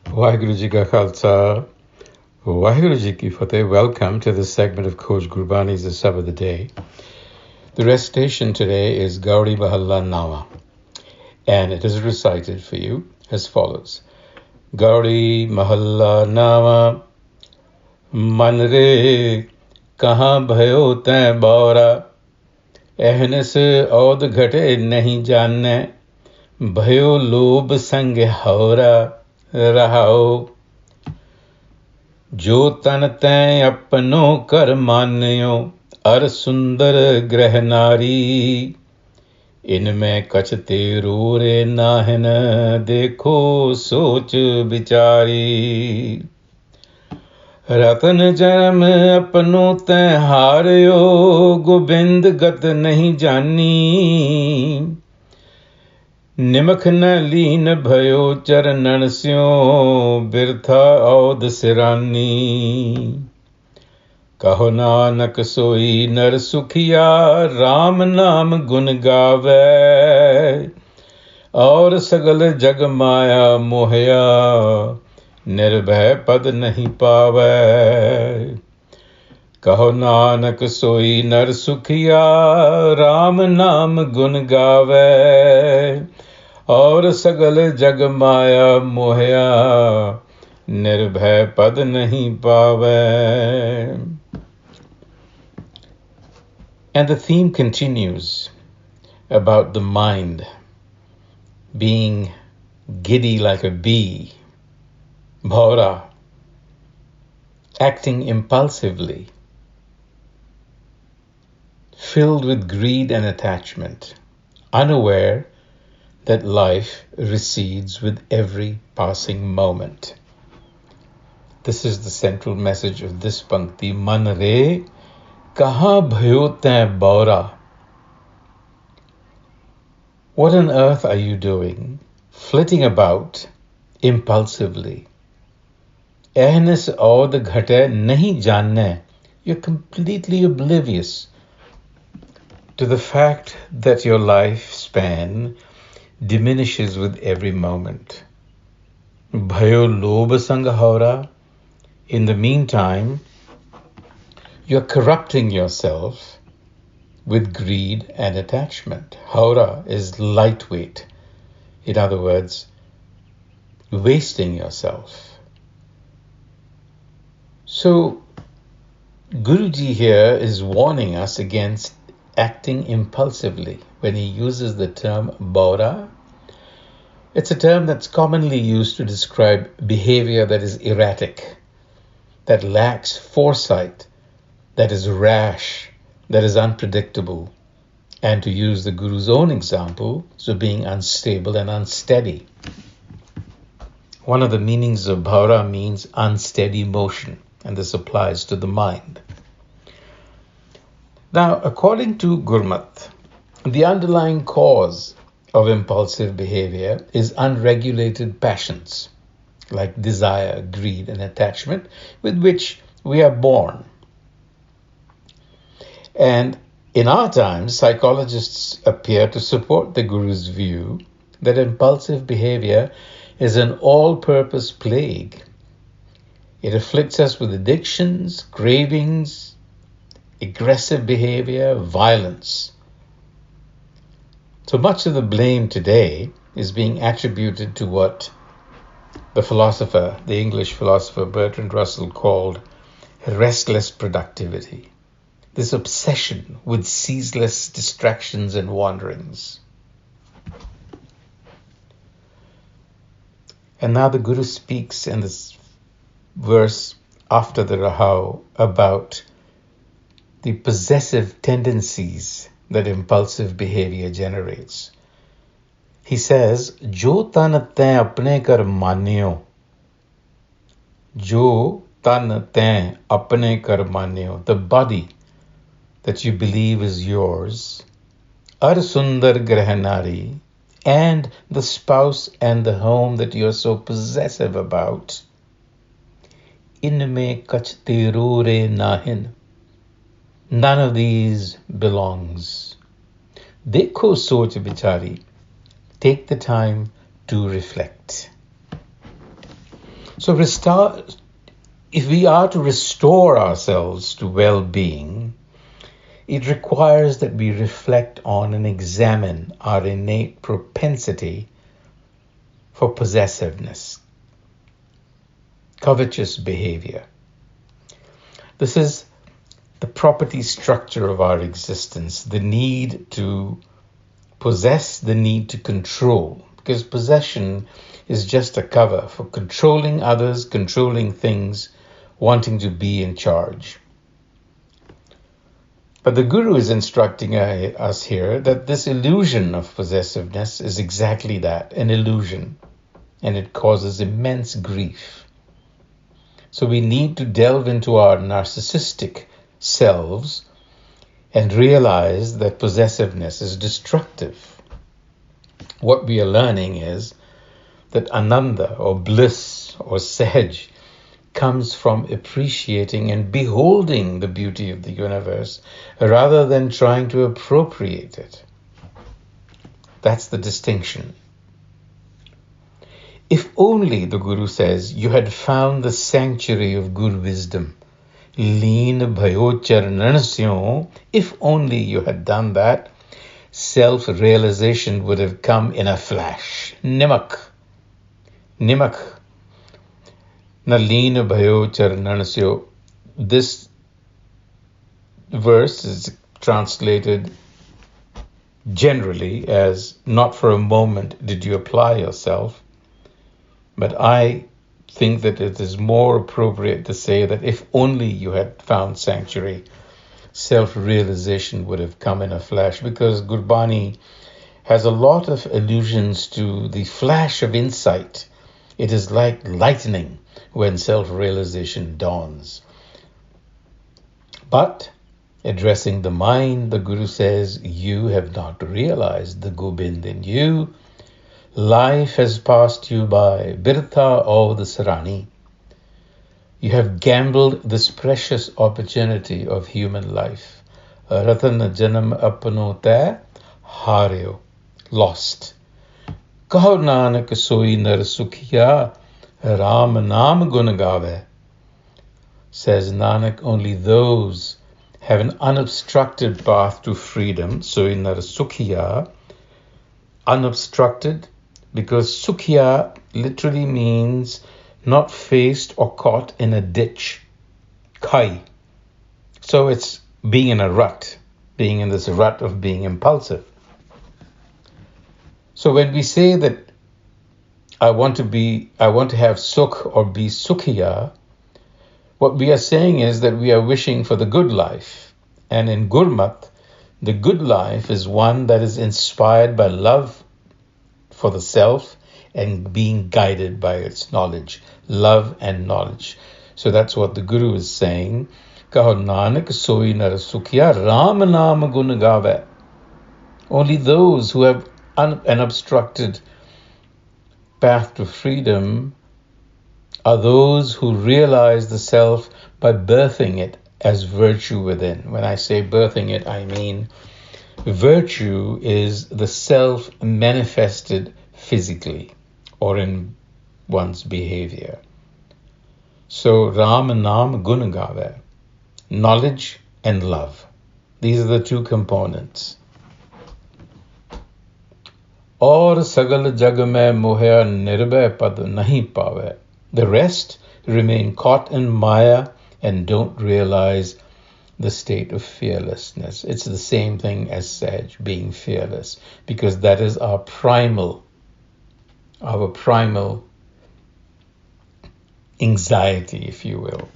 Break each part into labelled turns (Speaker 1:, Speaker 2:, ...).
Speaker 1: Waheguru Ji Ka Khalsa, Waheguru Ji Ki Fateh. Welcome to this segment of Coach Gurbani's a-sabad-a-day. The recitation today is Gauri Mahalla Nama, and it is recited for you as follows. Gauri Mahalla Nama, Man re Kaha Bhio Tai Baura, Ehnis aud ghate nahi janne, Bhio lob sang haura rahao. जो तन तैं अपनो कर मान्यो अर सुंदर ग्रह नारी इनमें कछ तेरो रे नाहन देखो सोच विचारी रतन जन्म अपनो तैं हारियो गोबिंद गत नहीं जानी निमख न लीन भयो चरणन स्यो बिरथा औद सिरानी कहो नानक सोई नर सुखिया राम नाम गुण गावे और सगल जग माया मोहया निर्भय पद नहीं पावे कहो नानक सोई नर सुखिया राम नाम गुण गावे और सगल जग माया मोहया निर्भय पद नहीं पावे. And the theme continues about the mind being giddy like a bee, Bhaura, acting impulsively, filled with greed and attachment, unaware that life recedes with every passing moment. This is the central message of this pankti. Man re Kaha Bhio Tai Baura. What on earth are you doing, flitting about impulsively? Ehnis aud ghate nahi janne. You're completely oblivious to the fact that your lifespan diminishes with every moment. Bhayo lob sang haura. In the meantime, you're corrupting yourself with greed and attachment. Haura is lightweight. In other words, wasting yourself. So, Guruji here is warning us against acting impulsively. When he uses the term Baura, it's a term that's commonly used to describe behavior that is erratic, that lacks foresight, that is rash, that is unpredictable, and to use the Guru's own example, so being unstable and unsteady. One of the meanings of Baura means unsteady motion, and this applies to the mind. Now, according to Gurmat, the underlying cause of impulsive behavior is unregulated passions, like desire, greed, and attachment, with which we are born. And in our times, psychologists appear to support the Guru's view that impulsive behavior is an all-purpose plague. It afflicts us with addictions, cravings, aggressive behavior, violence. So much of the blame today is being attributed to what the English philosopher Bertrand Russell called restless productivity, this obsession with ceaseless distractions and wanderings. And now the Guru speaks in this verse after the Rahau about the possessive tendencies that impulsive behavior generates. He says, Jo tan tain apne kar manyo. Jo tan tain apne kar manyo. The body that you believe is yours. Ar sundar grahanari. And the spouse and the home that you're so possessive about. Inme kach tero re nahin. None of these belongs. Dekho soch bichari. Take the time to reflect. So if we are to restore ourselves to well-being, it requires that we reflect on and examine our innate propensity for possessiveness, covetous behavior. This is the property structure of our existence, the need to possess, the need to control, because possession is just a cover for controlling others, controlling things, wanting to be in charge. But the Guru is instructing us here that this illusion of possessiveness is exactly that, an illusion, and it causes immense grief. So we need to delve into our narcissistic selves and realize that possessiveness is destructive. What we are learning is that ananda or bliss or sahaj comes from appreciating and beholding the beauty of the universe rather than trying to appropriate it. That's the distinction. If only, the Guru says, you had found the sanctuary of Guru wisdom, leen bhio charanasyo, if only you had done that, self-realization would have come in a flash. Nimak. Leen bhio charanasyo. This verse is translated generally as not for a moment did you apply yourself. But I think that it is more appropriate to say that if only you had found sanctuary, self-realization would have come in a flash, because Gurbani has a lot of allusions to the flash of insight. It is like lightning when self-realization dawns. But addressing the mind, the Guru says, you have not realized the Gobind in you. Life has passed you by, birtha of the Sarani. You have gambled this precious opportunity of human life. Ratana janam apano tai haryo, lost. Kaho nanak soi nar sukhiya, Ram naam gun gave. Says Nanak, only those have an unobstructed path to freedom. Soi nar sukhiya, unobstructed, because sukhya literally means not faced or caught in a ditch. Kai. So it's being in a rut, being in this rut of being impulsive. So when we say that I want to have sukh or be sukhya, what we are saying is that we are wishing for the good life. And in Gurmat, the good life is one that is inspired by love for the self and being guided by its knowledge, love and knowledge. So that's what the Guru is saying. Kaho nanak soi nar sukhiya, Ram naam gun gave. Only those who have an unobstructed path to freedom are those who realize the self by birthing it as virtue within. When I say birthing it, I mean virtue is the self manifested physically or in one's behavior. So Ram Naam Gun Gave, knowledge and love. These are the two components. Aur sagal jag mein moha nirbhay pad nahi paave. The rest remain caught in Maya and don't realize the state of fearlessness. It's the same thing as Saj, being fearless, because that is our primal anxiety, if you will.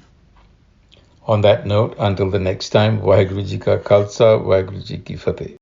Speaker 1: On that note, until the next time, Vaheguru Ji Ka Khalsa, Vaheguru Ji Ki Fateh.